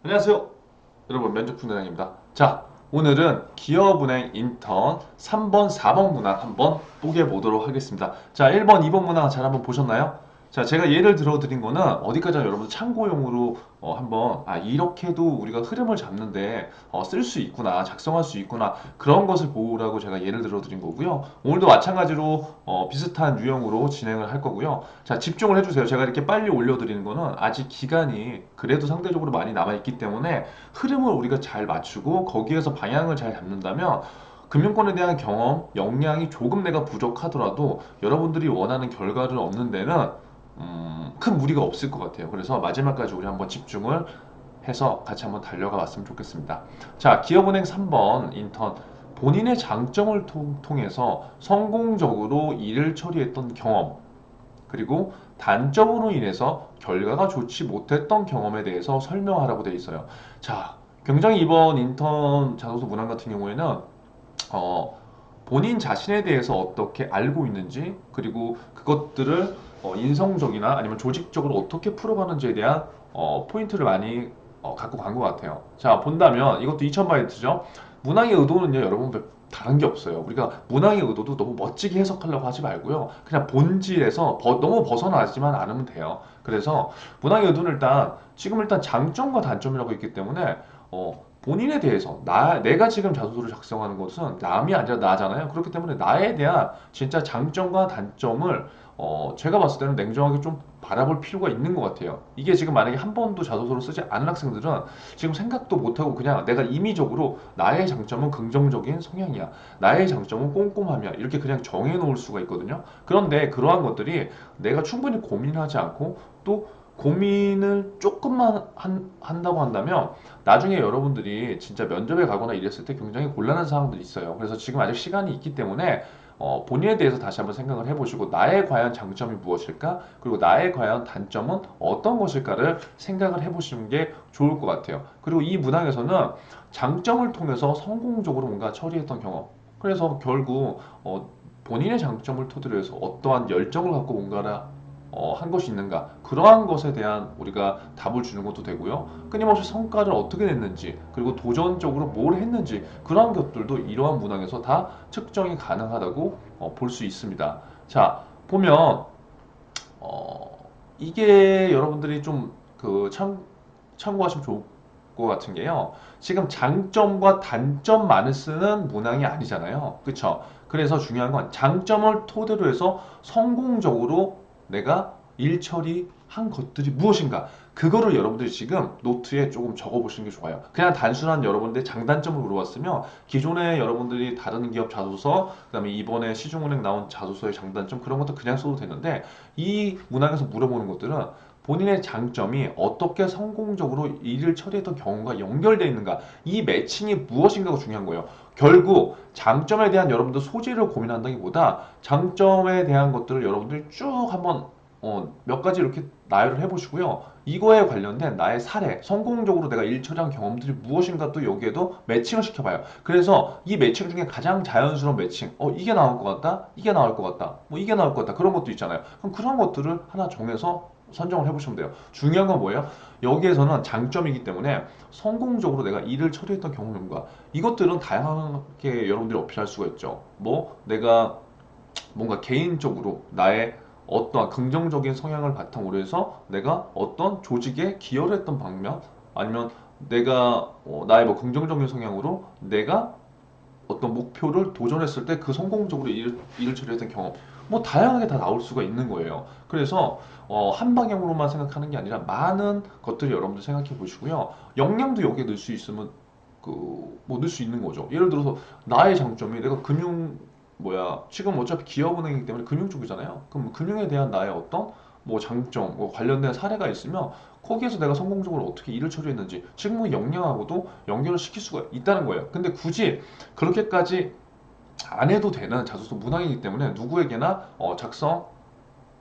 안녕하세요. 여러분 면접fun대장입니다. 자, 오늘은 기업은행 인턴 3번, 4번 문항 한번 뽀개 보도록 하겠습니다. 자, 1번, 2번 문항 잘 한번 보셨나요? 자, 제가 예를 들어 드린 거는 어디까지 여러분 참고용으로 한번 이렇게도 우리가 흐름을 잡는데 쓸 수 있구나, 작성할 수 있구나 그런 것을 보라고 제가 예를 들어 드린 거고요. 오늘도 마찬가지로 비슷한 유형으로 진행을 할 거고요. 자, 집중을 해주세요. 제가 이렇게 빨리 올려드리는 거는 아직 기간이 그래도 상대적으로 많이 남아있기 때문에 흐름을 우리가 잘 맞추고 거기에서 방향을 잘 잡는다면 금융권에 대한 경험, 역량이 조금 내가 부족하더라도 여러분들이 원하는 결과를 얻는 데는 큰 무리가 없을 것 같아요. 그래서 마지막까지 우리 한번 집중을 해서 같이 한번 달려가 봤으면 좋겠습니다. 자, 기업은행 3번 인턴 본인의 장점을 통해서 성공적으로 일을 처리했던 경험 그리고 단점으로 인해서 결과가 좋지 못했던 경험에 대해서 설명하라고 되어 있어요. 자, 굉장히 이번 인턴 자소서 문항 같은 경우에는 어, 본인 자신에 대해서 어떻게 알고 있는지 그리고 그것들을 인성적이나 아니면 조직적으로 어떻게 풀어가는지에 대한 포인트를 많이 갖고 간 것 같아요. 자, 본다면 이것도 2000바이트죠. 문항의 의도는요, 여러분 다른 게 없어요. 우리가 문항의 의도도 너무 멋지게 해석하려고 하지 말고요. 그냥 본질에서 너무 벗어나지만 않으면 돼요. 그래서 문항의 의도는 지금 일단 장점과 단점이라고 있기 때문에 본인에 대해서 내가 지금 자소서를 작성하는 것은 남이 아니라 나잖아요. 그렇기 때문에 나에 대한 진짜 장점과 단점을 제가 봤을 때는 냉정하게 좀 바라볼 필요가 있는 것 같아요. 이게 지금 만약에 한 번도 자소서를 쓰지 않은 학생들은 지금 생각도 못하고 그냥 내가 임의적으로 나의 장점은 긍정적인 성향이야. 나의 장점은 꼼꼼함이야. 이렇게 그냥 정해놓을 수가 있거든요. 그런데 그러한 것들이 내가 충분히 고민하지 않고 또 고민을 조금만 한다고 한다면 나중에 여러분들이 진짜 면접에 가거나 이랬을 때 굉장히 곤란한 상황들이 있어요. 그래서 지금 아직 시간이 있기 때문에 본인에 대해서 다시 한번 생각을 해보시고 나의 과연 장점이 무엇일까? 그리고 나의 과연 단점은 어떤 것일까를 생각을 해보시는 게 좋을 것 같아요. 그리고 이 문항에서는 장점을 통해서 성공적으로 뭔가 처리했던 경험. 그래서 결국 본인의 장점을 토대로 해서 어떠한 열정을 갖고 뭔가를 한 것이 있는가 그러한 것에 대한 우리가 답을 주는 것도 되고요. 끊임없이 성과를 어떻게 냈는지 그리고 도전적으로 뭘 했는지 그러한 것들도 이러한 문항에서 다 측정이 가능하다고 볼 수 있습니다. 자, 보면 이게 여러분들이 좀 참고하시면 좋을 것 같은 게요. 지금 장점과 단점만을 쓰는 문항이 아니잖아요. 그쵸? 그래서 중요한 건 장점을 토대로 해서 성공적으로 내가 일 처리한 것들이 무엇인가? 그거를 여러분들이 지금 노트에 조금 적어보시는 게 좋아요. 그냥 단순한 여러분들의 장단점을 물어봤으면 기존에 여러분들이 다른 기업 자소서, 그다음에 이번에 시중은행 나온 자소서의 장단점 그런 것도 그냥 써도 되는데 이 문항에서 물어보는 것들은 본인의 장점이 어떻게 성공적으로 일을 처리했던 경우가 연결되어 있는가 이 매칭이 무엇인가가 중요한 거예요. 결국 장점에 대한 여러분들 소재를 고민한다기보다 장점에 대한 것들을 여러분들이 쭉 한번 몇 가지 이렇게 나열을 해보시고요. 이거에 관련된 나의 사례, 성공적으로 내가 일 처리한 경험들이 무엇인가 또 여기에도 매칭을 시켜봐요. 그래서 이 매칭 중에 가장 자연스러운 매칭, 이게 나올 것 같다, 이게 나올 것 같다, 뭐 이게 나올 것 같다 그런 것도 있잖아요. 그럼 그런 것들을 하나 정해서 선정을 해보시면 돼요. 중요한 건 뭐예요? 여기에서는 장점이기 때문에 성공적으로 내가 일을 처리했던 경험과 이것들은 다양하게 여러분들이 어필할 수가 있죠. 뭐 내가 뭔가 개인적으로 나의 어떠한 긍정적인 성향을 바탕으로 해서 내가 어떤 조직에 기여를 했던 방면 아니면 내가 나의 뭐 긍정적인 성향으로 내가 어떤 목표를 도전했을 때 그 성공적으로 일을 처리했던 경험 뭐 다양하게 다 나올 수가 있는 거예요. 그래서 한 방향으로만 생각하는 게 아니라 많은 것들을 여러분들 생각해 보시고요. 역량도 여기에 넣을 수 있으면 뭐 넣을 수 있는 거죠. 예를 들어서 나의 장점이 내가 지금 어차피 기업은행이기 때문에 금융 쪽이잖아요. 그럼 금융에 대한 나의 어떤 뭐 장점, 뭐 관련된 사례가 있으면 거기에서 내가 성공적으로 어떻게 일을 처리했는지 직무 역량하고도 연결을 시킬 수가 있다는 거예요. 근데 굳이 그렇게까지 안 해도 되는 자소서 문항이기 때문에 누구에게나 작성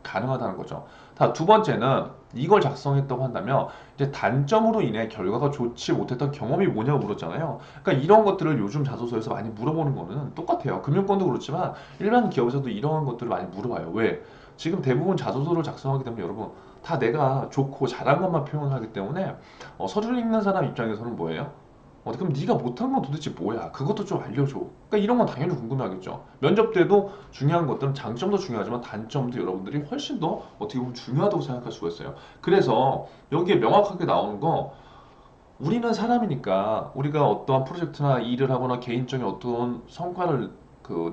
가능하다는 거죠. 두 번째는 이걸 작성했다고 한다면 이제 단점으로 인해 결과가 좋지 못했던 경험이 뭐냐고 물었잖아요. 그러니까 이런 것들을 요즘 자소서에서 많이 물어보는 거는 똑같아요. 금융권도 그렇지만 일반 기업에서도 이러한 것들을 많이 물어봐요. 왜? 지금 대부분 자소서를 작성하게 되면 여러분 다 내가 좋고 잘한 것만 표현하기 때문에 서류를 읽는 사람 입장에서는 뭐예요? 그럼 네가 못한 건 도대체 뭐야? 그것도 좀 알려줘. 그러니까 이런 건 당연히 궁금하겠죠. 면접 때도 중요한 것들은 장점도 중요하지만 단점도 여러분들이 훨씬 더 어떻게 보면 중요하다고 생각할 수가 있어요. 그래서 여기에 명확하게 나오는 거, 우리는 사람이니까 우리가 어떠한 프로젝트나 일을 하거나 개인적인 어떤 성과를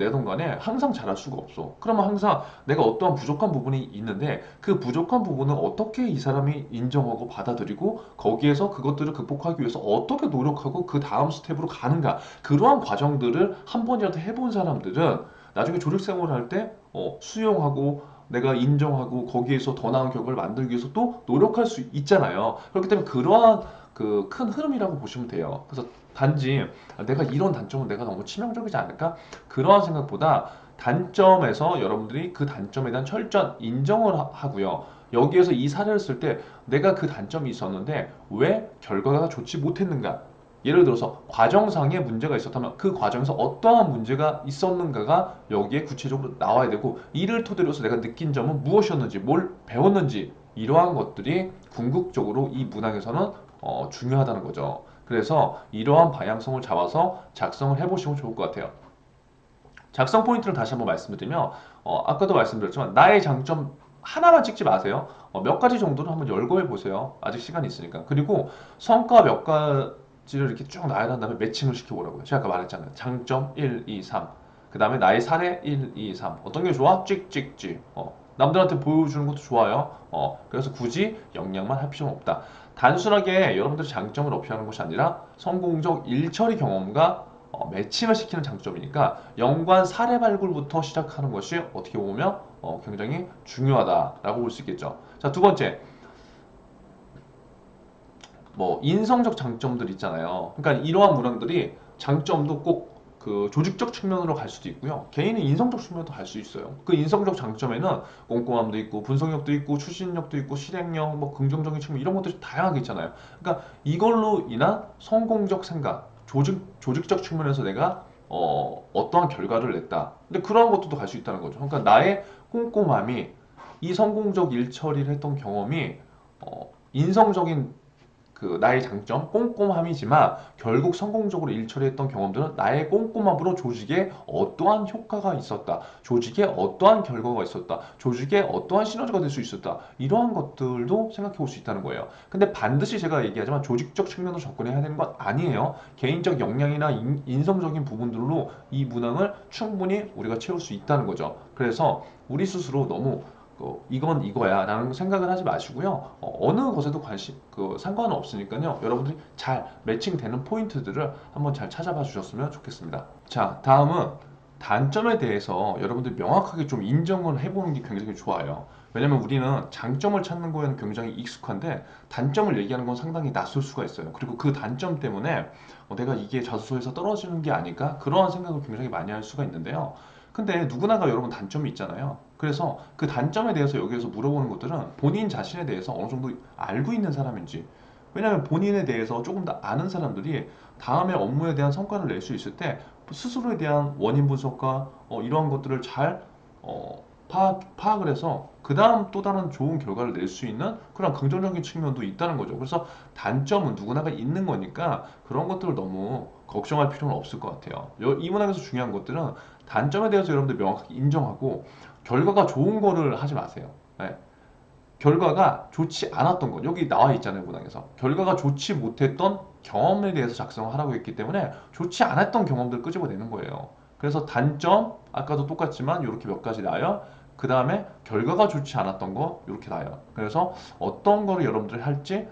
내던 간에 항상 잘할 수가 없어. 그러면 항상 내가 어떠한 부족한 부분이 있는데 그 부족한 부분을 어떻게 이 사람이 인정하고 받아들이고 거기에서 그것들을 극복하기 위해서 어떻게 노력하고 그 다음 스텝으로 가는가, 그러한 과정들을 한 번이라도 해본 사람들은 나중에 조직 생활을 할 때 수용하고 내가 인정하고 거기에서 더 나은 결과를 만들기 위해서 또 노력할 수 있잖아요. 그렇기 때문에 그러한 그 큰 흐름이라고 보시면 돼요. 그래서 단지 내가 이런 단점은 내가 너무 치명적이지 않을까? 그러한 생각보다 단점에서 여러분들이 그 단점에 대한 철저한 인정을 하고요. 여기에서 이 사례를 쓸 때 내가 그 단점이 있었는데 왜 결과가 좋지 못했는가? 예를 들어서 과정상의 문제가 있었다면 그 과정에서 어떠한 문제가 있었는가가 여기에 구체적으로 나와야 되고, 이를 토대로 해서 내가 느낀 점은 무엇이었는지, 뭘 배웠는지, 이러한 것들이 궁극적으로 이 문항에서는 중요하다는 거죠. 그래서 이러한 방향성을 잡아서 작성을 해보시면 좋을 것 같아요. 작성 포인트를 다시 한번 말씀드리면, 아까도 말씀드렸지만 나의 장점 하나만 찍지 마세요. 몇 가지 정도는 한번 열거해 보세요. 아직 시간이 있으니까. 그리고 성과 몇 가지를 이렇게 쭉 나열한 다음에 매칭을 시켜보라고요. 제가 아까 말했잖아요. 장점 1, 2, 3. 그 다음에 나의 사례 1, 2, 3. 어떤 게 좋아? 찍찍찍. 남들한테 보여주는 것도 좋아요. 그래서 굳이 역량만 할 필요는 없다. 단순하게 여러분들의 장점을 어필하는 것이 아니라 성공적 일처리 경험과 매칭을 시키는 장점이니까 연관 사례 발굴부터 시작하는 것이 어떻게 보면 굉장히 중요하다라고 볼 수 있겠죠. 자, 두 번째, 뭐 인성적 장점들 있잖아요. 그러니까 이러한 문항들이 장점도 꼭 그 조직적 측면으로 갈 수도 있고요. 개인의 인성적 측면도 갈 수 있어요. 그 인성적 장점에는 꼼꼼함도 있고 분석력도 있고 추진력도 있고 실행력, 뭐 긍정적인 측면, 이런 것들이 다양하게 있잖아요. 그러니까 이걸로 인한 성공적 생각, 조직적 측면에서 내가 어떠한 결과를 냈다. 근데 그런 것도 갈 수 있다는 거죠. 그러니까 나의 꼼꼼함이, 이 성공적 일 처리를 했던 경험이 인성적인 나의 장점 꼼꼼함이지만 결국 성공적으로 일 처리했던 경험들은 나의 꼼꼼함으로 조직에 어떠한 효과가 있었다, 조직에 어떠한 결과가 있었다, 조직에 어떠한 시너지가 될 수 있었다, 이러한 것들도 생각해 볼 수 있다는 거예요. 근데 반드시 제가 얘기하지만 조직적 측면으로 접근해야 되는 건 아니에요. 개인적 역량이나 인성적인 부분들로 이 문항을 충분히 우리가 채울 수 있다는 거죠. 그래서 우리 스스로 너무 이건 이거야 라는 생각을 하지 마시고요. 어느 것에도 상관은 없으니까요. 여러분들이 잘 매칭되는 포인트들을 한번 잘 찾아봐 주셨으면 좋겠습니다. 자, 다음은 단점에 대해서 여러분들이 명확하게 좀 인정을 해보는 게 굉장히 좋아요. 왜냐면 우리는 장점을 찾는 거에는 굉장히 익숙한데 단점을 얘기하는 건 상당히 낯설 수가 있어요. 그리고 그 단점 때문에 내가 이게 자소서에서 떨어지는 게 아닐까? 그러한 생각을 굉장히 많이 할 수가 있는데요. 근데 누구나가 여러분 단점이 있잖아요. 그래서 그 단점에 대해서 여기에서 물어보는 것들은 본인 자신에 대해서 어느 정도 알고 있는 사람인지, 왜냐하면 본인에 대해서 조금 더 아는 사람들이 다음에 업무에 대한 성과를 낼 수 있을 때 스스로에 대한 원인 분석과 이러한 것들을 잘 파악을 해서 그 다음 또 다른 좋은 결과를 낼 수 있는 그런 긍정적인 측면도 있다는 거죠. 그래서 단점은 누구나가 있는 거니까 그런 것들을 너무 걱정할 필요는 없을 것 같아요. 이 문항에서 중요한 것들은 단점에 대해서 여러분들 명확하게 인정하고 결과가 좋은 거를 하지 마세요. 네. 결과가 좋지 않았던 것, 여기 나와 있잖아요, 문항에서. 결과가 좋지 못했던 경험에 대해서 작성을 하라고 했기 때문에 좋지 않았던 경험들 끄집어내는 거예요. 그래서 단점, 아까도 똑같지만 이렇게 몇 가지 나와요. 그 다음에 결과가 좋지 않았던 거 이렇게 나와요. 그래서 어떤 거를 여러분들이 할지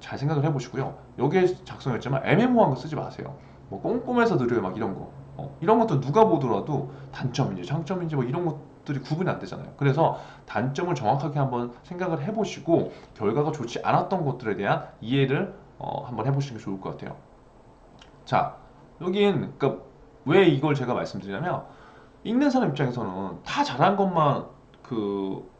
잘 생각을 해보시고요. 여기에 작성했지만 애매모호한 거 쓰지 마세요. 뭐 꼼꼼해서 느려요, 막 이런 거. 이런 것도 누가 보더라도 단점인지 장점인지 뭐 이런 것들이 구분이 안 되잖아요. 그래서 단점을 정확하게 한번 생각을 해보시고 결과가 좋지 않았던 것들에 대한 이해를 한번 해보시는 게 좋을 것 같아요. 자, 여긴 그러니까 왜 이걸 제가 말씀드리냐면 읽는 사람 입장에서는 다 잘한 것만 그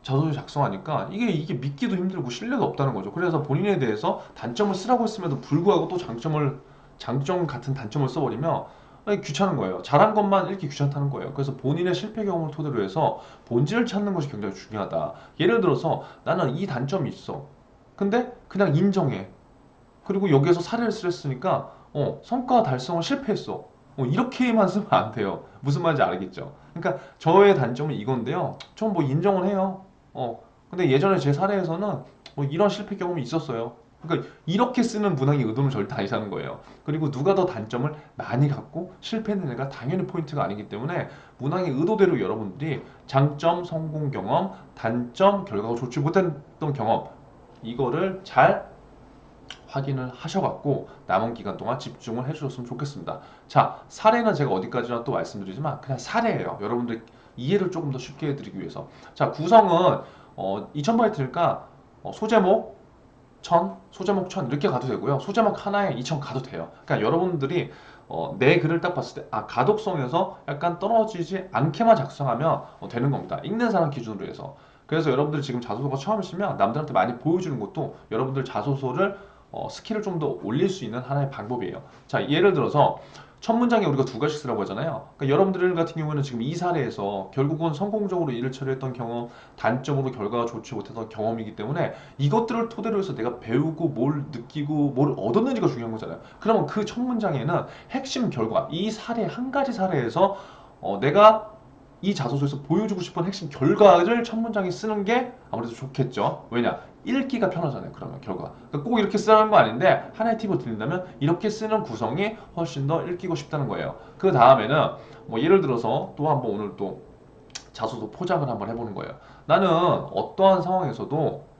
자소서 작성하니까 이게 믿기도 힘들고 신뢰가 없다는 거죠. 그래서 본인에 대해서 단점을 쓰라고 했음에도 불구하고 또 장점 같은 단점을 써버리면 아니, 귀찮은 거예요. 잘한 것만 읽기 귀찮다는 거예요. 그래서 본인의 실패 경험을 토대로 해서 본질을 찾는 것이 굉장히 중요하다. 예를 들어서 나는 이 단점이 있어. 근데 그냥 인정해. 그리고 여기에서 사례를 쓰랬으니까 성과 달성을 실패했어. 이렇게만 쓰면 안 돼요. 무슨 말인지 알겠죠? 그러니까 저의 단점은 이건데요. 전 뭐 인정을 해요. 근데 예전에 제 사례에서는 뭐 이런 실패 경험이 있었어요. 그러니까 이렇게 쓰는 문항의 의도는 절대 아니라는 거예요. 그리고 누가 더 단점을 많이 갖고 실패했느냐가 당연히 포인트가 아니기 때문에 문항의 의도대로 여러분들이 장점, 성공 경험, 단점, 결과가 좋지 못했던 경험 이거를 잘 확인을 하셔갖고 남은 기간 동안 집중을 해주셨으면 좋겠습니다. 자, 사례는 제가 어디까지나 또 말씀드리지만 그냥 사례예요. 여러분들 이해를 조금 더 쉽게 해드리기 위해서. 자, 구성은 2000바이트니까 소제목 1000, 소제목 1000 이렇게 가도 되고요. 소제목 하나에 2000 가도 돼요. 그러니까 여러분들이 내 글을 딱 봤을 때 가독성에서 약간 떨어지지 않게만 작성하면 되는 겁니다. 읽는 사람 기준으로 해서. 그래서 여러분들이 지금 자소서가 처음이시면 남들한테 많이 보여주는 것도 여러분들 자소서를 스킬을 좀 더 올릴 수 있는 하나의 방법이에요. 자, 예를 들어서 첫 문장에 우리가 두 가지 쓰라고 하잖아요. 그러니까 여러분들 같은 경우에는 지금 이 사례에서 결국은 성공적으로 일을 처리했던 경험, 단점으로 결과가 좋지 못했던 경험이기 때문에 이것들을 토대로 해서 내가 배우고 뭘 느끼고 뭘 얻었는지가 중요한 거잖아요. 그러면 그 첫 문장에는 핵심 결과, 이 사례 한 가지 사례에서 내가 이 자소서에서 보여주고 싶은 핵심 결과를 첫 문장에 쓰는 게 아무래도 좋겠죠. 왜냐? 읽기가 편하잖아요. 그러면 결과. 그러니까 꼭 이렇게 쓰라는 거 아닌데 하나의 팁을 드린다면 이렇게 쓰는 구성이 훨씬 더 읽히고 싶다는 거예요. 그 다음에는 뭐 예를 들어서 또 한번 오늘 또 자소서 포장을 한번 해보는 거예요. 나는 어떠한 상황에서도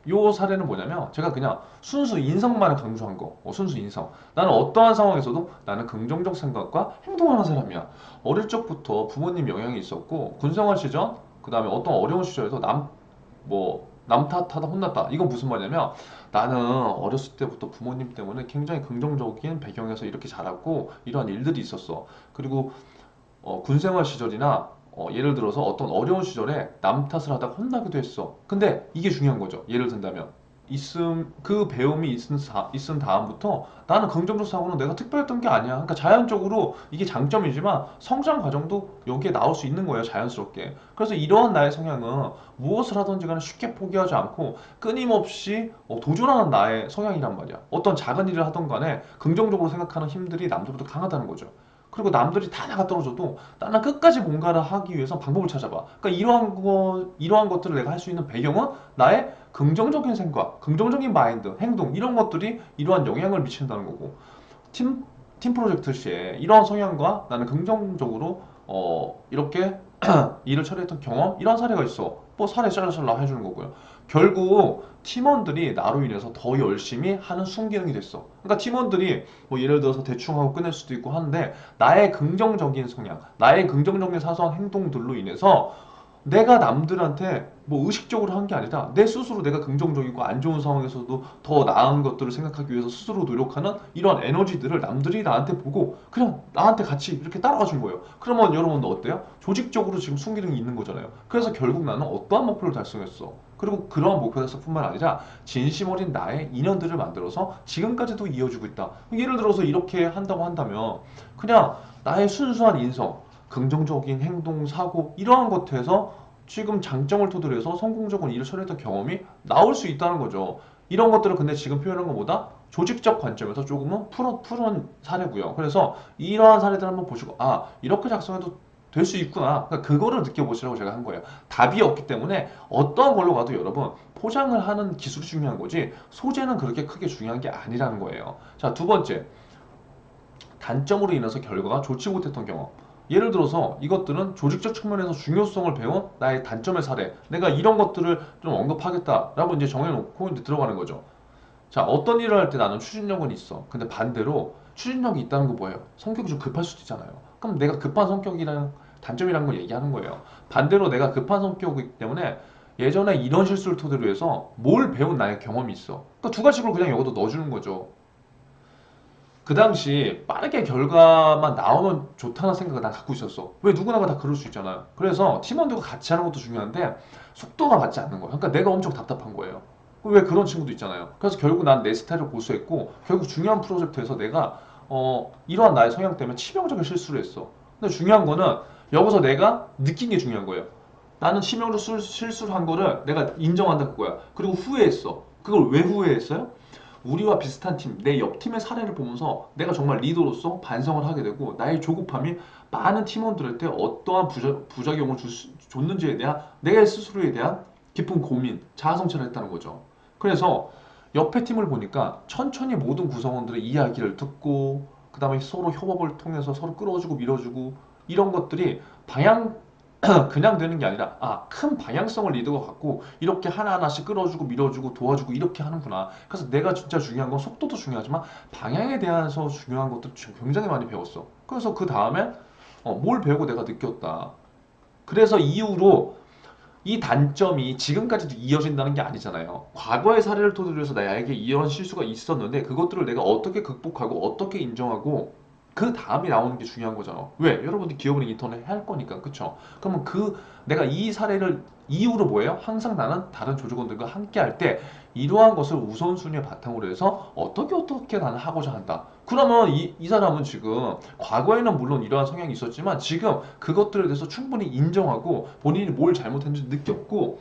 요 사례는 뭐냐면 제가 그냥 순수 인성만을 강조한 거. 순수 인성. 나는 어떠한 상황에서도 나는 긍정적 생각과 행동하는 사람이야. 어릴 적부터 부모님 영향이 있었고 군생활 시절 그 다음에 어떤 어려운 시절에서 남 탓하다 혼났다. 이건 무슨 말이냐면 나는 어렸을 때부터 부모님 때문에 굉장히 긍정적인 배경에서 이렇게 자랐고 이러한 일들이 있었어. 그리고 군생활 시절이나 예를 들어서 어떤 어려운 시절에 남 탓을 하다가 혼나기도 했어. 근데 이게 중요한 거죠. 예를 든다면 그 배움이 있은 다음부터 나는 긍정적 사고는 내가 특별했던 게 아니야. 그러니까 자연적으로 이게 장점이지만 성장 과정도 여기에 나올 수 있는 거예요. 자연스럽게. 그래서 이러한 나의 성향은 무엇을 하든지 간에 쉽게 포기하지 않고 끊임없이 도전하는 나의 성향이란 말이야. 어떤 작은 일을 하던 간에 긍정적으로 생각하는 힘들이 남들보다 강하다는 거죠. 그리고 남들이 다 나가 떨어져도 나는 끝까지 뭔가를 하기 위해서 방법을 찾아봐. 그러니까 이러한 것들을 내가 할 수 있는 배경은 나의 긍정적인 생각, 긍정적인 마인드, 행동 이런 것들이 이러한 영향을 미친다는 거고 팀, 팀 프로젝트 시에 이러한 성향과 나는 긍정적으로 이렇게 일을 처리했던 경험 이런 사례가 있어. 뭐 사례 잘라잘라 해주는 거고요. 결국 팀원들이 나로 인해서 더 열심히 하는 순기능이 됐어. 그러니까 팀원들이 뭐 예를 들어서 대충 하고 끝낼 수도 있고 하는데 나의 긍정적인 성향, 나의 긍정적인 사소한 행동들로 인해서 내가 남들한테 뭐 의식적으로 한 게 아니라 내 스스로 내가 긍정적이고 안 좋은 상황에서도 더 나은 것들을 생각하기 위해서 스스로 노력하는 이런 에너지들을 남들이 나한테 보고 그냥 나한테 같이 이렇게 따라가 준 거예요. 그러면 여러분도 어때요? 조직적으로 지금 순기능이 있는 거잖아요. 그래서 결국 나는 어떠한 목표를 달성했어. 그리고 그러한 목표 달성뿐만 아니라 진심 어린 나의 인연들을 만들어서 지금까지도 이어주고 있다. 예를 들어서 이렇게 한다고 한다면 그냥 나의 순수한 인성, 긍정적인 행동, 사고 이러한 것에서 지금 장점을 토대로 해서 성공적인 일을 처리했던 경험이 나올 수 있다는 거죠. 이런 것들을 근데 지금 표현한 것보다 조직적 관점에서 조금은 푸른 사례고요. 그래서 이러한 사례들 한번 보시고 이렇게 작성해도 될 수 있구나. 그러니까 그거를 느껴보시라고 제가 한 거예요. 답이 없기 때문에 어떤 걸로 가도 여러분 포장을 하는 기술이 중요한 거지 소재는 그렇게 크게 중요한 게 아니라는 거예요. 자, 두 번째. 단점으로 인해서 결과가 좋지 못했던 경험. 예를 들어서 이것들은 조직적 측면에서 중요성을 배운 나의 단점의 사례. 내가 이런 것들을 좀 언급하겠다라고 이제 정해놓고 이제 들어가는 거죠. 자, 어떤 일을 할 때 나는 추진력은 있어. 근데 반대로 추진력이 있다는 거 뭐예요? 성격이 좀 급할 수도 있잖아요. 그럼 내가 급한 성격이랑 단점이라는 걸 얘기하는 거예요. 반대로 내가 급한 성격이기 때문에 예전에 이런 실수를 토대로 해서 뭘 배운 나의 경험이 있어. 그러니까 두 가지를 그냥 여기다 넣어주는 거죠. 그 당시 빠르게 결과만 나오면 좋다는 생각을 난 갖고 있었어. 왜 누구나가 다 그럴 수 있잖아요. 그래서 팀원들과 같이 하는 것도 중요한데 속도가 맞지 않는 거야. 그러니까 내가 엄청 답답한 거예요. 왜 그런 친구도 있잖아요. 그래서 결국 난 내 스타일을 고수했고 결국 중요한 프로젝트에서 내가 이러한 나의 성향 때문에 치명적인 실수를 했어. 근데 중요한 거는 여기서 내가 느낀 게 중요한 거예요. 나는 치명적 실수를 한 거를 내가 인정한다 그거야. 그리고 후회했어. 그걸 왜 후회했어요? 우리와 비슷한 팀, 내 옆 팀의 사례를 보면서 내가 정말 리더로서 반성을 하게 되고 나의 조급함이 많은 팀원들한테 어떠한 부작용을 줬는지에 대한 내 스스로에 대한 깊은 고민, 자아 성찰을 했다는 거죠. 그래서 옆에 팀을 보니까 천천히 모든 구성원들의 이야기를 듣고 그 다음에 서로 협업을 통해서 서로 끌어주고 밀어주고 이런 것들이 방향 그냥 되는 게 아니라 큰 방향성을 리더가 갖고 이렇게 하나하나씩 끌어주고 밀어주고 도와주고 이렇게 하는구나. 그래서 내가 진짜 중요한 건 속도도 중요하지만 방향에 대해서 중요한 것들 굉장히 많이 배웠어. 그래서 그 다음에 뭘 배우고 내가 느꼈다. 그래서 이후로 이 단점이 지금까지도 이어진다는 게 아니잖아요. 과거의 사례를 토대로 해서 나에게 이런 실수가 있었는데 그것들을 내가 어떻게 극복하고 어떻게 인정하고 그 다음에 나오는 게 중요한 거잖아. 왜? 여러분들 기업은행 인턴을 할 거니까, 그쵸? 그러면 내가 이 사례를 이후로 뭐예요? 항상 나는 다른 조직원들과 함께 할 때 이러한 것을 우선순위에 바탕으로 해서 어떻게 나는 하고자 한다. 그러면 이 사람은 지금 과거에는 물론 이러한 성향이 있었지만 지금 그것들에 대해서 충분히 인정하고 본인이 뭘 잘못했는지 느꼈고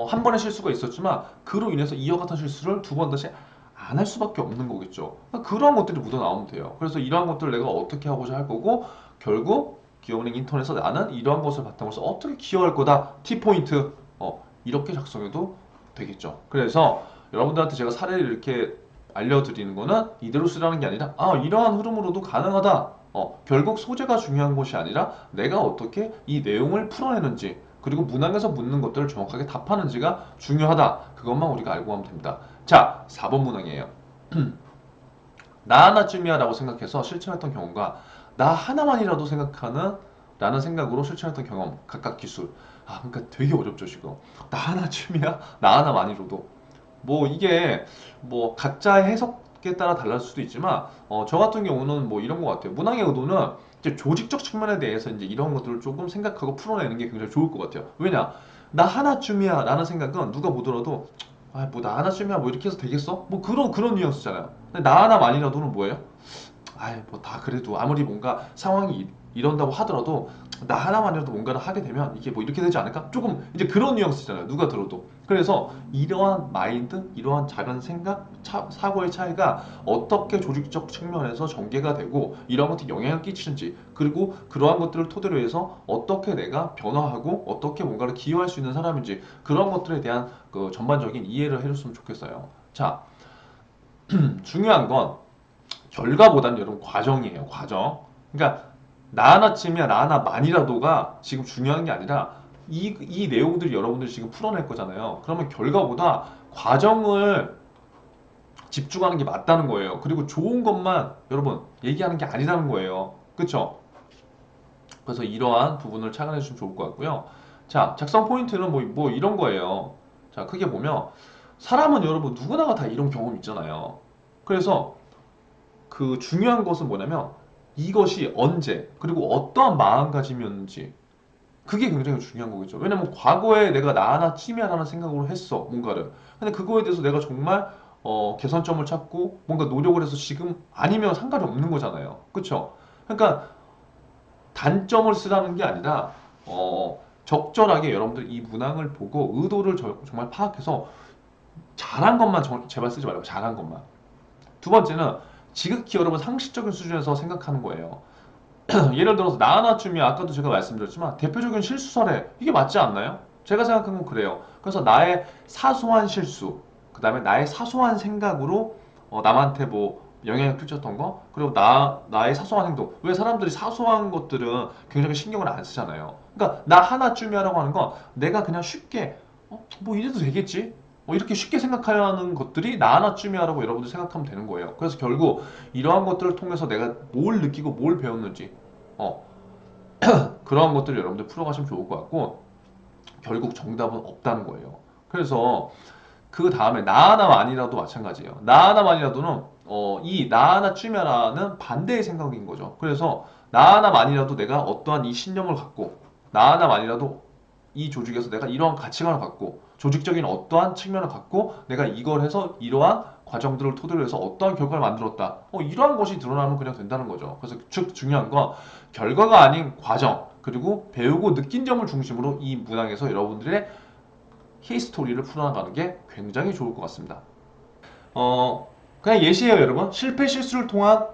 한 번의 실수가 있었지만 그로 인해서 이어갔던 실수를 두 번 다시 안 할 수밖에 없는 거겠죠. 그러니까 그런 것들이 묻어 나오면 돼요. 그래서 이러한 것들을 내가 어떻게 하고자 할 거고 결국 기업은행 인턴에서 나는 이러한 것을 바탕으로 해서 어떻게 기여할 거다. T포인트 이렇게 작성해도 되겠죠. 그래서 여러분들한테 제가 사례를 이렇게 알려드리는 거는 이대로 쓰라는 게 아니라 이러한 흐름으로도 가능하다. 결국 소재가 중요한 것이 아니라 내가 어떻게 이 내용을 풀어내는지 그리고 문항에서 묻는 것들을 정확하게 답하는지가 중요하다. 그것만 우리가 알고 하면 됩니다. 자, 4번 문항이에요. 나 하나쯤이야 라고 생각해서 실천했던 경험과 나 하나만이라도 생각하는 라는 생각으로 실천했던 경험, 각각 기술. 그러니까 되게 어렵죠, 지금. 나 하나쯤이야? 나 하나만이라도. 뭐 이게 뭐 각자의 해석에 따라 달라질 수도 있지만 저 같은 경우는 뭐 이런 것 같아요. 문항의 의도는 이제 조직적 측면에 대해서 이제 이런 것들을 조금 생각하고 풀어내는 게 굉장히 좋을 것 같아요. 왜냐? 나 하나쯤이야 라는 생각은 누가 보더라도 뭐 나 하나쯤이야 뭐 이렇게 해서 되겠어? 뭐 그런 뉘앙스잖아요. 근데 나 하나만이라도는 뭐예요? 뭐 다 그래도 아무리 뭔가 상황이 이런다고 하더라도 나 하나만이라도 뭔가를 하게 되면 이게 뭐 이렇게 되지 않을까? 조금 이제 그런 뉘앙스잖아요. 누가 들어도. 그래서 이러한 마인드, 이러한 작은 생각, 사고의 차이가 어떻게 조직적 측면에서 전개가 되고 이러한 것들이 영향을 끼치는지 그리고 그러한 것들을 토대로 해서 어떻게 내가 변화하고 어떻게 뭔가를 기여할 수 있는 사람인지 그런 것들에 대한 그 전반적인 이해를 해줬으면 좋겠어요. 자, 중요한 건 결과보다는 여러분 과정이에요. 과정. 그러니까 나 하나쯤이야 나 하나만이라도가 지금 중요한 게 아니라 이 내용들이 여러분들이 지금 풀어낼 거잖아요. 그러면 결과보다 과정을 집중하는 게 맞다는 거예요. 그리고 좋은 것만 여러분 얘기하는 게 아니라는 거예요. 그쵸? 그래서 이러한 부분을 착안해 주시면 좋을 것 같고요. 자, 작성 포인트는 뭐 이런 거예요. 자, 크게 보면 사람은 여러분 누구나가 다 이런 경험 있잖아요. 그래서 그 중요한 것은 뭐냐면 이것이 언제 그리고 어떠한 마음가짐이었는지 그게 굉장히 중요한 거겠죠. 왜냐면 과거에 내가 나 하나 치매라는 생각으로 했어 뭔가를. 근데 그거에 대해서 내가 정말 개선점을 찾고 뭔가 노력을 해서 지금 아니면 상관이 없는 거잖아요. 그렇죠? 그러니까 단점을 쓰라는 게 아니라 적절하게 여러분들 이 문항을 보고 의도를 정말 파악해서 잘한 것만 제발 쓰지 말고 잘한 것만. 두 번째는 지극히 여러분 상식적인 수준에서 생각하는 거예요. 예를 들어서 나 하나쯤이 아까도 제가 말씀드렸지만 대표적인 실수 사례 이게 맞지 않나요? 제가 생각한 건 그래요. 그래서 나의 사소한 실수, 그 다음에 나의 사소한 생각으로 남한테 뭐 영향을 끼쳤던 거, 그리고 나의 사소한 행동. 왜 사람들이 사소한 것들은 굉장히 신경을 안 쓰잖아요. 그러니까 나 하나쯤이라고 하는 건 내가 그냥 쉽게 뭐 이래도 되겠지? 이렇게 쉽게 생각하는 것들이 나 하나쯤이야라고 여러분들 생각하면 되는 거예요. 그래서 결국 이러한 것들을 통해서 내가 뭘 느끼고 뭘 배웠는지 어, 그러한 것들을 여러분들 풀어가시면 좋을 것 같고 결국 정답은 없다는 거예요. 그래서 그 다음에 나 하나만이라도 마찬가지예요. 나 하나만이라도는 이 나 하나쯤이야라는 반대의 생각인 거죠. 그래서 나 하나만이라도 내가 어떠한 이 신념을 갖고 나 하나만이라도 이 조직에서 내가 이러한 가치관을 갖고 조직적인 어떠한 측면을 갖고 내가 이걸 해서 이러한 과정들을 토대로 해서 어떠한 결과를 만들었다. 이러한 것이 드러나면 그냥 된다는 거죠. 그래서 즉 중요한 건 결과가 아닌 과정 그리고 배우고 느낀 점을 중심으로 이 문항에서 여러분들의 히스토리를 풀어나가는 게 굉장히 좋을 것 같습니다. 그냥 예시예요, 여러분. 실패 실수를 통한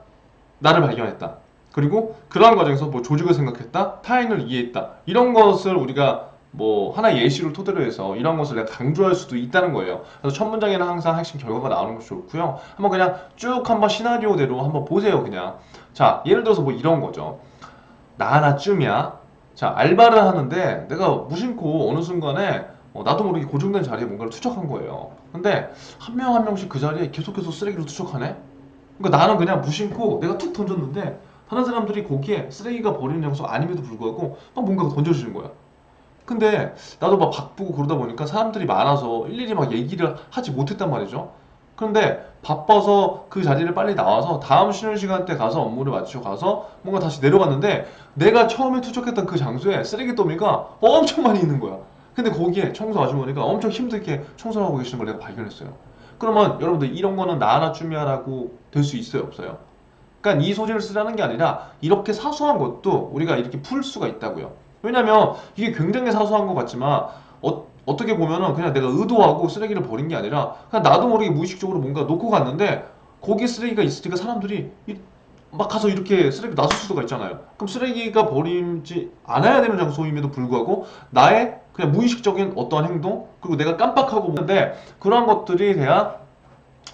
나를 발견했다. 그리고 그러한 과정에서 뭐 조직을 생각했다, 타인을 이해했다. 이런 것을 우리가 뭐 하나의 예시를 토대로 해서 이런 것을 내가 강조할 수도 있다는 거예요. 그래서 첫 문장에는 항상 핵심 결과가 나오는 것이 좋고요. 한번 그냥 쭉 한번 시나리오대로 한번 보세요, 그냥. 자, 예를 들어서 뭐 이런 거죠. 나 하나쯤이야. 자, 알바를 하는데 내가 무심코 어느 순간에 나도 모르게 고정된 자리에 뭔가를 투척한 거예요. 근데 한 명 한 명씩 그 자리에 계속해서 쓰레기를 투척하네? 그러니까 나는 그냥 무심코 내가 툭 던졌는데 다른 사람들이 거기에 쓰레기가 버리는 장소 아님에도 불구하고 막 뭔가 던져주는 거야. 근데 나도 막 바쁘고 그러다 보니까 사람들이 많아서 일일이 막 얘기를 하지 못했단 말이죠. 그런데 바빠서 그 자리를 빨리 나와서 다음 쉬는 시간 때 가서 업무를 마치고 가서 뭔가 다시 내려갔는데 내가 처음에 투척했던 그 장소에 쓰레기 더미가 엄청 많이 있는 거야. 근데 거기에 청소 아주머니가 엄청 힘들게 청소를 하고 계시는 걸 내가 발견했어요. 그러면 여러분들 이런 거는 나 하나쯤이야라고 될 수 있어요, 없어요? 그러니까 이 소재를 쓰라는 게 아니라 이렇게 사소한 것도 우리가 이렇게 풀 수가 있다고요. 왜냐면 이게 굉장히 사소한 것 같지만 어떻게 보면은 그냥 내가 의도하고 쓰레기를 버린 게 아니라 그냥 나도 모르게 무의식적으로 뭔가 놓고 갔는데 거기 쓰레기가 있으니까 사람들이 막 가서 이렇게 쓰레기 놔줄 수가 있잖아요. 그럼 쓰레기가 버리지 않아야 되는 장소임에도 불구하고 나의 그냥 무의식적인 어떠한 행동 그리고 내가 깜빡하고 보는데 그런 것들이 대한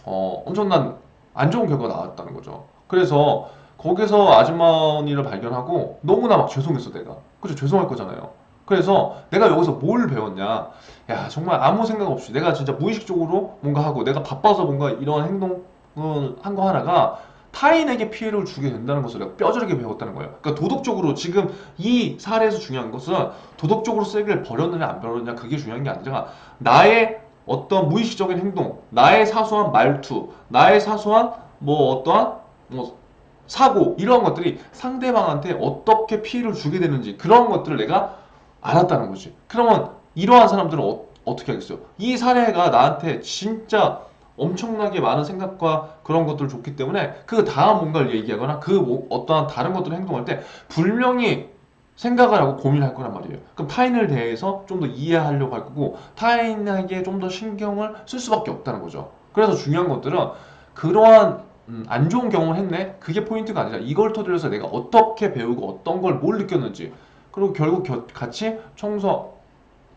엄청난 안 좋은 결과가 나왔다는 거죠. 그래서 거기서 아주머니를 발견하고 너무나 막 죄송했어 내가. 그죠? 죄송할 거잖아요. 그래서 내가 여기서 뭘 배웠냐? 야 정말 아무 생각 없이 내가 진짜 무의식적으로 뭔가 하고 내가 바빠서 뭔가 이런 행동을 한 거 하나가 타인에게 피해를 주게 된다는 것을 내가 뼈저리게 배웠다는 거예요. 그러니까 도덕적으로 지금 이 사례에서 중요한 것은 도덕적으로 쓰레기를 버렸느냐 안 버렸느냐 그게 중요한 게 아니라 나의 어떤 무의식적인 행동, 나의 사소한 말투, 나의 사소한 뭐 어떠한 뭐 사고 이런 것들이 상대방한테 어떻게 피해를 주게 되는지 그런 것들을 내가 알았다는 거지. 그러면 이러한 사람들은 어떻게 하겠어요? 이 사례가 나한테 진짜 엄청나게 많은 생각과 그런 것들을 줬기 때문에 그 다음 뭔가를 얘기하거나 그 어떠한 다른 것들을 행동할 때 분명히 생각을 하고 고민할 거란 말이에요. 그럼 타인을 대해서 좀 더 이해하려고 할 거고 타인에게 좀 더 신경을 쓸 수밖에 없다는 거죠. 그래서 중요한 것들은 그러한 안 좋은 경험을 했네? 그게 포인트가 아니라 이걸 토대로 해서 내가 어떻게 배우고 어떤 걸 뭘 느꼈는지 그리고 결국 같이 청소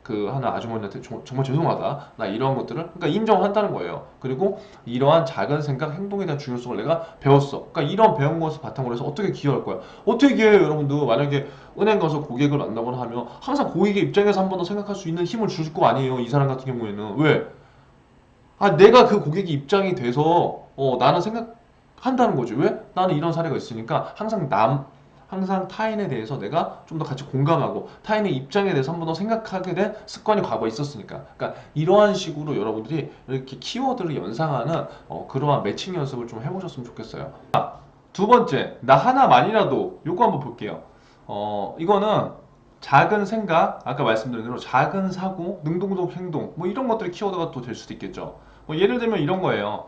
그 하는 아주머니한테 정말 죄송하다. 나 이러한 것들을 그러니까 인정한다는 거예요. 그리고 이러한 작은 생각, 행동에 대한 중요성을 내가 배웠어. 그러니까 이런 배운 것을 바탕으로 해서 어떻게 기여할 거야? 어떻게 기여해요, 여러분도? 만약에 은행 가서 고객을 만나거나 하면 항상 고객의 입장에서 한 번 더 생각할 수 있는 힘을 줄 거 아니에요. 이 사람 같은 경우에는 왜? 내가 그 고객이 입장이 돼서 나는 생각한다는 거지. 왜? 나는 이런 사례가 있으니까 항상 타인에 대해서 내가 좀 더 같이 공감하고 타인의 입장에 대해서 한 번 더 생각하게 된 습관이 과거에 있었으니까. 그러니까 이러한 식으로 여러분들이 이렇게 키워드를 연상하는 그러한 매칭 연습을 좀 해보셨으면 좋겠어요. 두 번째, 나 하나만이라도 요거 한번 볼게요. 이거는 작은 생각, 아까 말씀드린 대로 작은 사고, 능동적 행동, 뭐 이런 것들이 키워드가 또 될 수도 있겠죠. 뭐 예를 들면 이런 거예요.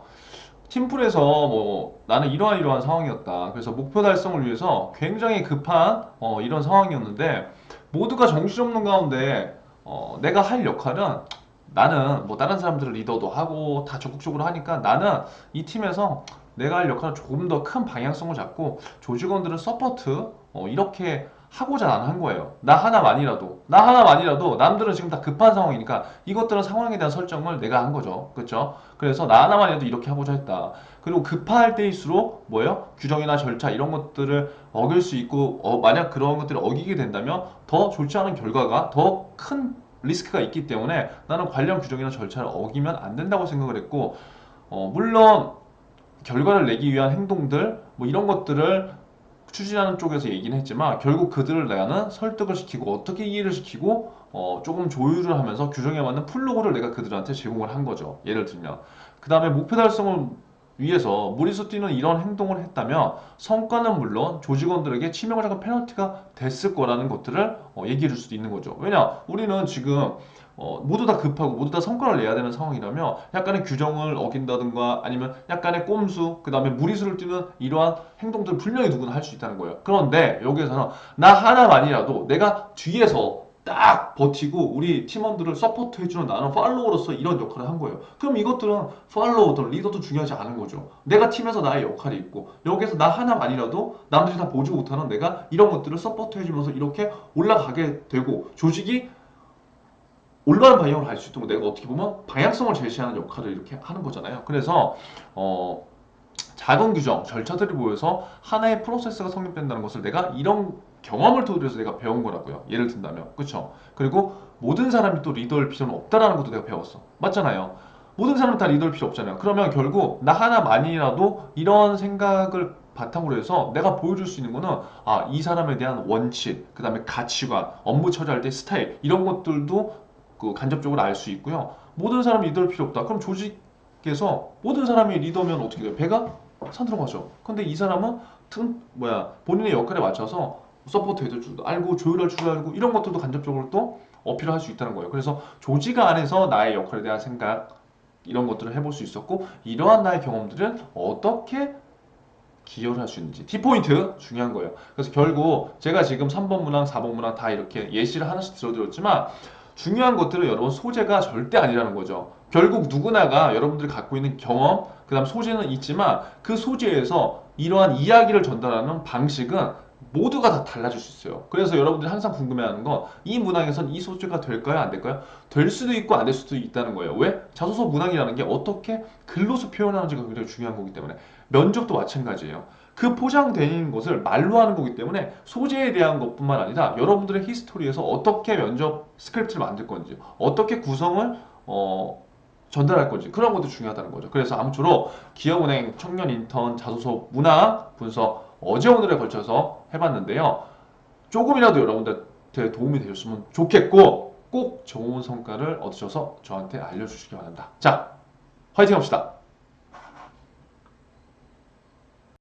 팀플에서 뭐 나는 이러한 상황이었다. 그래서 목표 달성을 위해서 굉장히 급한 이런 상황이었는데 모두가 정신없는 가운데 내가 할 역할은 나는 뭐 다른 사람들을 리더도 하고 다 적극적으로 하니까 나는 이 팀에서 내가 할 역할은 조금 더 큰 방향성을 잡고 조직원들을 서포트 이렇게 하고자 나는 한 거예요. 나 하나만이라도 남들은 지금 다 급한 상황이니까 이것들은 상황에 대한 설정을 내가 한 거죠. 그렇죠? 그래서 나 하나만이라도 이렇게 하고자 했다. 그리고 급할 때일수록 뭐예요? 규정이나 절차 이런 것들을 어길 수 있고 만약 그런 것들을 어기게 된다면 더 좋지 않은 결과가 더 큰 리스크가 있기 때문에 나는 관련 규정이나 절차를 어기면 안 된다고 생각을 했고 물론 결과를 내기 위한 행동들 뭐 이런 것들을 추진하는 쪽에서 얘기는 했지만 결국 그들을 나는 설득을 시키고 어떻게 이해를 시키고 조금 조율을 하면서 규정에 맞는 플로그를 내가 그들한테 제공을 한 거죠. 예를 들면 그 다음에 목표 달성을 위해서 무리수 뛰는 이런 행동을 했다면 성과는 물론 조직원들에게 치명을 작은 페널티가 됐을 거라는 것들을 얘기해 줄 수도 있는 거죠. 왜냐? 우리는 지금 모두 다 급하고 모두 다 성과를 내야 되는 상황이라면 약간의 규정을 어긴다든가 아니면 약간의 꼼수, 그 다음에 무리수를 뛰는 이러한 행동들을 분명히 누구나 할 수 있다는 거예요. 그런데 여기에서는 나 하나만이라도 내가 뒤에서 딱 버티고 우리 팀원들을 서포트 해주는 나는 팔로워로서 이런 역할을 한 거예요. 그럼 이것들은 팔로워든 리더도 중요하지 않은 거죠. 내가 팀에서 나의 역할이 있고 여기에서 나 하나만이라도 남들이 다 보지 못하는 내가 이런 것들을 서포트 해주면서 이렇게 올라가게 되고 조직이 올바른 방향으로 갈 수 있도록 내가 어떻게 보면 방향성을 제시하는 역할을 이렇게 하는 거잖아요. 그래서 작은 규정, 절차들이 모여서 하나의 프로세스가 성립된다는 것을 내가 이런 경험을 토대로 해서 내가 배운 거라고요. 예를 든다면. 그쵸? 그리고 모든 사람이 또 리더일 필요는 없다라는 것도 내가 배웠어. 맞잖아요. 모든 사람은 다 리더일 필요 없잖아요. 그러면 결국 나 하나만이라도 이런 생각을 바탕으로 해서 내가 보여줄 수 있는 거는 이 사람에 대한 원칙, 그 다음에 가치관, 업무 처리할 때 스타일 이런 것들도 그 간접적으로 알 수 있고요. 모든 사람이 리더일 필요 없다. 그럼 조직에서 모든 사람이 리더면 어떻게 돼요? 배가 산으로 가죠. 근데 이 사람은 본인의 역할에 맞춰서 서포트 해줄 줄도 알고 조율할 줄 알고 이런 것들도 간접적으로 또 어필을 할 수 있다는 거예요. 그래서 조직 안에서 나의 역할에 대한 생각 이런 것들을 해볼 수 있었고 이러한 나의 경험들은 어떻게 기여를 할 수 있는지 T포인트 중요한 거예요. 그래서 결국 제가 지금 3번 문항, 4번 문항 다 이렇게 예시를 하나씩 들어드렸지만 중요한 것들은 여러분 소재가 절대 아니라는 거죠. 결국 누구나가 여러분들이 갖고 있는 경험, 그 다음 소재는 있지만 그 소재에서 이러한 이야기를 전달하는 방식은 모두가 다 달라질 수 있어요. 그래서 여러분들이 항상 궁금해하는 건 이 문항에선 이 소재가 될까요? 안 될까요? 될 수도 있고 안 될 수도 있다는 거예요. 왜? 자소서 문항이라는 게 어떻게 글로서 표현하는지가 굉장히 중요한 거기 때문에 면접도 마찬가지예요. 그 포장된 것을 말로 하는 거기 때문에 소재에 대한 것뿐만 아니라 여러분들의 히스토리에서 어떻게 면접 스크립트를 만들 건지 어떻게 구성을 전달할 건지 그런 것도 중요하다는 거죠. 그래서 아무쪼록 기업은행 청년 인턴 자소서 문항 분석 어제 오늘에 걸쳐서 해봤는데요. 조금이라도 여러분들한테 도움이 되셨으면 좋겠고 꼭 좋은 성과를 얻으셔서 저한테 알려주시기 바랍니다. 자, 화이팅 합시다.